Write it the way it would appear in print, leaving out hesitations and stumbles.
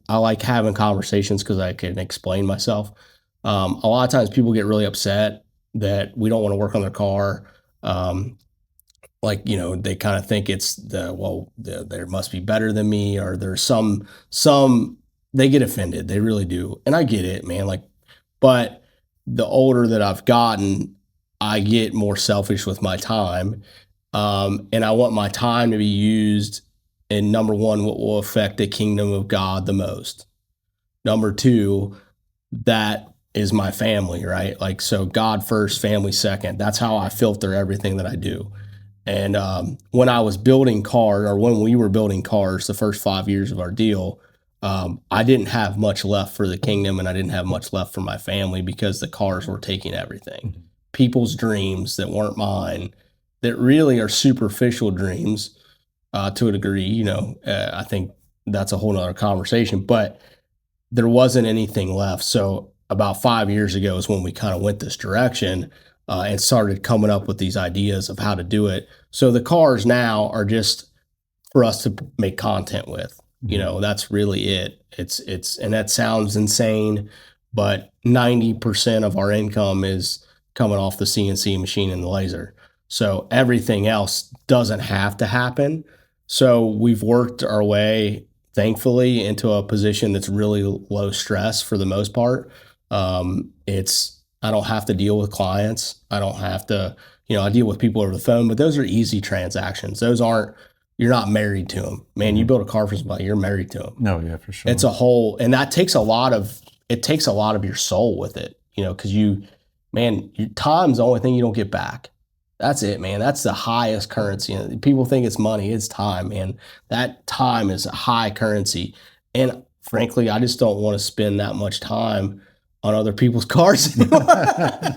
I like having conversations because I can explain myself. A lot of times people get really upset that we don't want to work on their car. Um, they kind of think it's there must be better than me, or there's some they get offended. They really do. And I get it, man. But the older that I've gotten, I get more selfish with my time. And I want my time to be used in number one, what will affect the kingdom of God the most. Number two, that is my family, right? Like, so God first, family second. That's how I filter everything that I do. And when I was building cars, or when we were building cars, the first 5 years of our deal, I didn't have much left for the kingdom, and I didn't have much left for my family because the cars were taking everything. People's dreams that weren't mine, that really are superficial dreams to a degree. I think that's a whole nother conversation, but there wasn't anything left. So about 5 years ago is when we kind of went this direction and started coming up with these ideas of how to do it. So the cars now are just for us to make content with. That's really it. And that sounds insane, but 90% of our income is coming off the CNC machine and the laser. So everything else doesn't have to happen. So we've worked our way, thankfully, into a position that's really low stress for the most part. I don't have to deal with clients. I don't have to, I deal with people over the phone, but those are easy transactions. You're not married to them. Man, you build a car for somebody, you're married to them. No, yeah, for sure. It's a whole, and that takes a lot of your soul with it, because your time's the only thing you don't get back. That's it, man. That's the highest currency. People think it's money. It's time, man. That time is a high currency. And frankly, I just don't want to spend that much time on other people's cars.